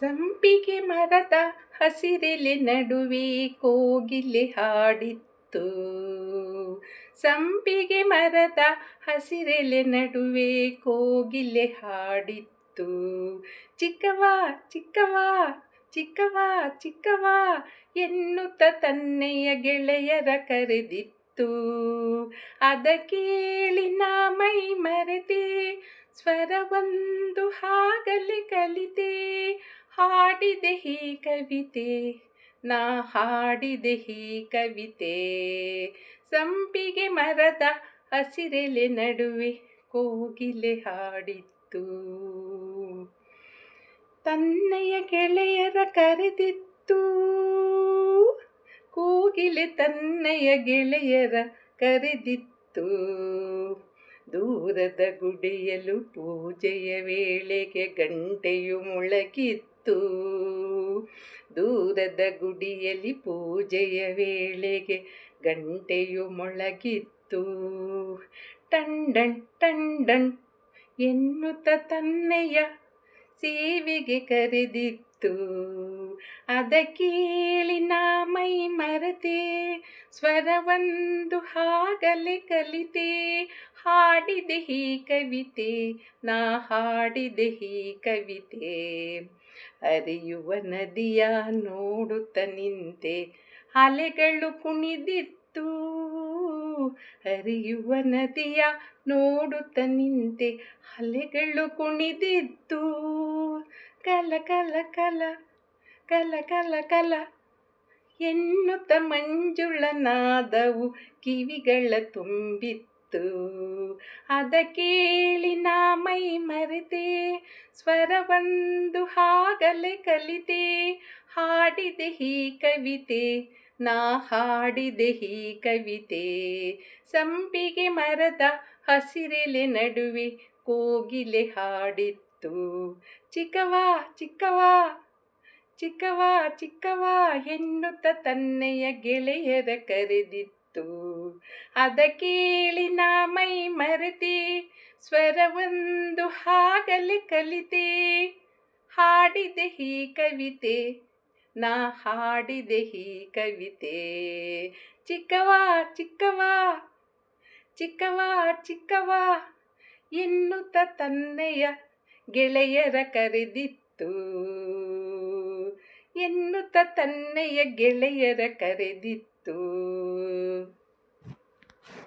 ಸಂಪಿಗೆ ಮರದ ಹಸಿರೆಲೆ ನಡುವೆ ಕೋಗಿಲೆ ಹಾಡಿತ್ತು. ಸಂಪಿಗೆ ಮರದ ಹಸಿರೆಲೆ ನಡುವೆ ಕೋಗಿಲೆ ಹಾಡಿತ್ತು. ಚಿಕ್ಕವ ಚಿಕ್ಕವ ಚಿಕ್ಕವ ಚಿಕ್ಕವ ಎನ್ನುತ್ತ ತನ್ನೆಯ ಗೆಳೆಯರ ಕರೆದಿತ್ತು. ಅದ ಕೇಳಿ ನಾ ಮೈ ಮರೆತೆ, ಸ್ವರವೊಂದು ಹಾಗಲೆ ಕಲಿತೆ. ಹಾಡಿದೆ ಹೀ ಕವಿತೆ, ನಾ ಹಾಡಿದೆ ಹೀ ಕವಿತೆ. ಸಂಪಿಗೆ ಮರದ ಹಸಿರೆಲೆ ನಡುವೆ ಕೋಗಿಲೆ ಹಾಡಿತ್ತು. ತನ್ನೆಯ ಗೆಳೆಯರ ಕರೆದಿತ್ತು. ಕೋಗಿಲೆ ತನ್ನೆಯ ಗೆಳೆಯರ ಕರೆದಿತ್ತು. ದೂರದ ಗುಡಿಯಲು ಪೂಜೆಯ ವೇಳೆಗೆ ಗಂಟೆಯು ಮೊಳಗಿತ್ತು. ದೂರದ ಗುಡಿಯಲ್ಲಿ ಪೂಜೆಯ ವೇಳೆಗೆ ಗಂಟೆಯು ಮೊಳಗಿತ್ತು. ಟಂಡನ್ ಟಂಡನ್ ಎನ್ನುತ್ತ ತನ್ನೆಯ ಸೇವೆಗೆ ಕರೆದಿತ್ತು. ಅದ ಕೇಳಿ ನಾ ಮೈ ಮರೆತೆ, ಸ್ವರವೊಂದು ಹಾಗಲೆ ಕಲಿತೆ. ಹಾಡಿದೆ ಹೀ ಕವಿತೆ, ನಾ ಹಾಡಿದೆ ಹೀ ಕವಿತೆ. ಹರಿಯುವ ನದಿಯ ನೋಡುತ್ತ ನಿಂತೆ, ಅಲೆಗಳು ಕುಣಿದಿತ್ತು. ಹರಿಯುವ ನದಿಯ ನೋಡುತ್ತ ನಿಂತೆ, ಅಲೆಗಳು ಕುಣಿದಿತ್ತು. ಕಲ ಕಲ ಕಲ ಕಲ ಕಲ ಕಲ ಎನ್ನುತ್ತ ಮಂಜುಳ ನಾದವು ಕಿವಿಗಳ ತುಂಬಿತ್ತು. ಅದ ಕೇಳಿ ನಾ ಮೈ ಮರೆತೆ, ಸ್ವರವೊಂದು ಹಾಗಲೆ ಕಲಿತೆ. ಹಾಡಿದೆ ಹೀ ಕವಿತೆ, ನಾ ಹಾಡಿದೆ ಹೀ ಕವಿತೆ. ಸಂಪಿಗೆ ಮರದ ಹಸಿರೆಲೆ ನಡುವೆ ಕೋಗಿಲೆ ಹಾಡಿತ್ತು. ಚಿಕ್ಕವ ಚಿಕ್ಕವ ಚಿಕ್ಕವ ಚಿಕ್ಕವ ಎನ್ನುತ್ತ ತನ್ನೆಯ ಗೆಳೆಯರ ಕರೆದಿತ್ತು. ಅದ ಕೇಳಿ ನಾ ಮೈ ಮರೆತೆ, ಸ್ವರವೊಂದು ಹಾಗಲೆ ಕಲಿತೆ. ಹಾಡಿದೆ ಹೀ ಕವಿತೆ, ನಾ ಹಾಡಿದೆ ಹೀ ಕವಿತೆ. ಚಿಕ್ಕವ ಚಿಕ್ಕವ ಚಿಕ್ಕವ ಚಿಕ್ಕವ ಎನ್ನುತ್ತ ತನ್ನೆಯ ಗೆಳೆಯರ ಕರೆದಿತ್ತು. ಎನ್ನುತ್ತ ತನ್ನೆಯ ಗೆಳೆಯರ ಕರೆದಿತ್ತು.